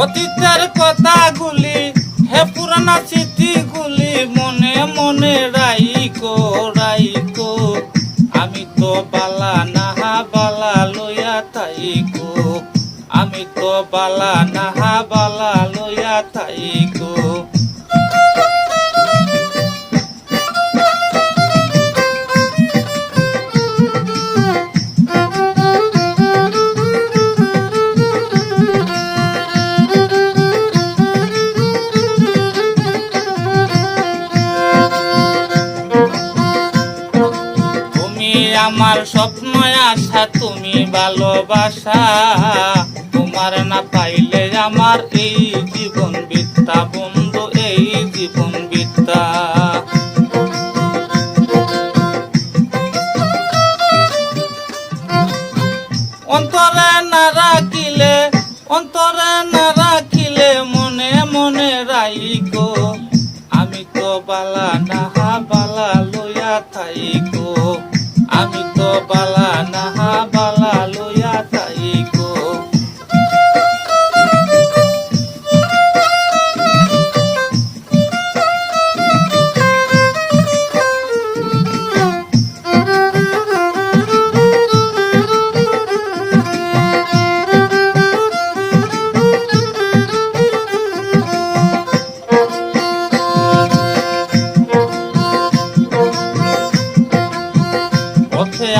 অতীতের কথাগুলি হে পুরানা স্মৃতিগুলি মনে মনে রাইকো রাইকো। আমি তো বালা নাহা বালা লইয়া থাইকো, আমি তো বালা নাহা বালা লইয়া থাইকো। আমার স্বপ্ন আশা তুমি ভালোবাসা, তোমার না পাইলে আমার এই জীবন বৃথা বন্ধু, এই জীবন বৃথা। অন্তরে না রাখিলে, অন্তরে না রাখিলে মনে মনে রাইকো। আমি তো বালা নাহা বালা লইয়া থাইকো, আমি তো বালা নাহা বালা লইয়া থাইকো।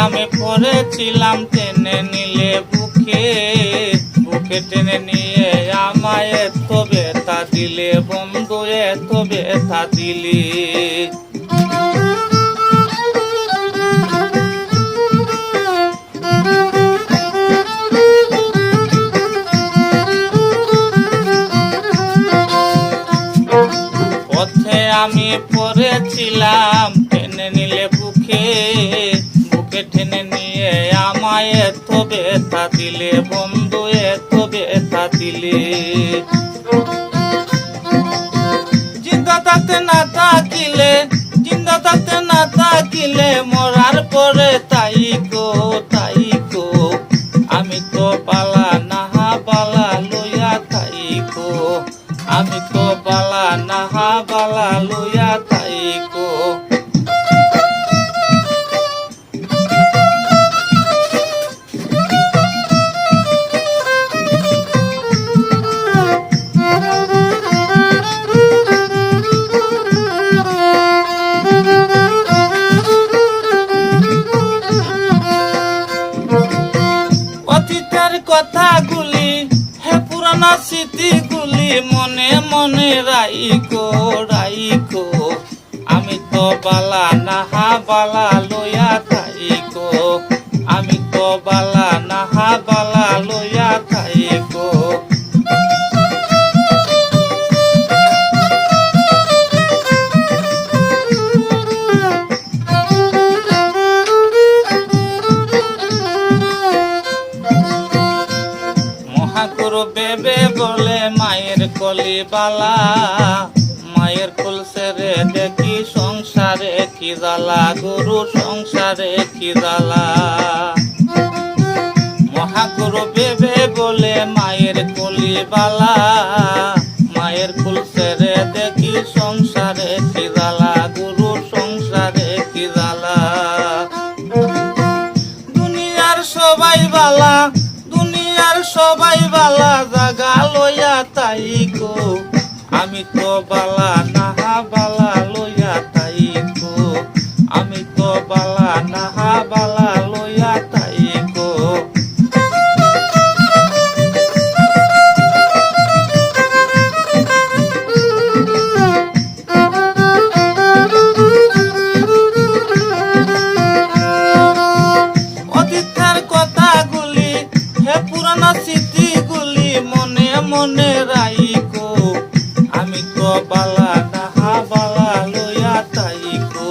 আমি পড়েছিলাম টেনে নিলে বুকে, বুকে টেনে নিয়ে আমায় এত ব্যথা দিলে বন্ধু, এত ব্যথা দিলে। পথে আমি পড়েছিলাম টেনে নিলে বুকে, টেনে নিয়ে আমায় এত ব্যথা দিলে বন্ধু, এত ব্যথা দিলে। জিন্দা থাকতে না থাকিলে, জিন্দা থাকতে না থাকিলে মরার পরে তাইকো তাইকো। আমি তো বালা নাহা বালা লইয়া থাইকো, আমি তো বালা নাহা বালা লইয়া থাইকো। অতীতের কথাগুলি হে পুরানা স্মৃতিগুলি মনে মনে রাইকো রাইকো। আমি তো বালা নাহা বালা লইয়া থাইকো, আমি তো বালা নাহা বালা লইয়া থাইকো। মহাগুরু বেবে বলে মায়ের কলি বালা, মায়ের কুল সেরে দেখি সংসারে কি জ্বালা, গুরু সংসারে কি জ্বালা। মহাগুরু বেবে বলে মায়ের কলি বালা, মায়ের কুল সেরে দেখি সংসারে কি জ্বালা, গুরু সংসারে কি জ্বালা। দুনিয়ার সবাই বালা, দুনিয়ার সবাই বালা জাগা লইয়া তাইকো। আমি তো বালা নাহা বালা লইয়া তাইকো, আমি তো বালা নাহা বালা লইয়া তাইকো। অতীতের কথাগুলি হে পুরানা স্মৃতিগুলি মনে মনে রাইকো। আমি তো বালা নাহা বালা লইয়া থাইকো,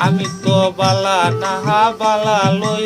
আমি তো বালা নাহা বালা লইয়া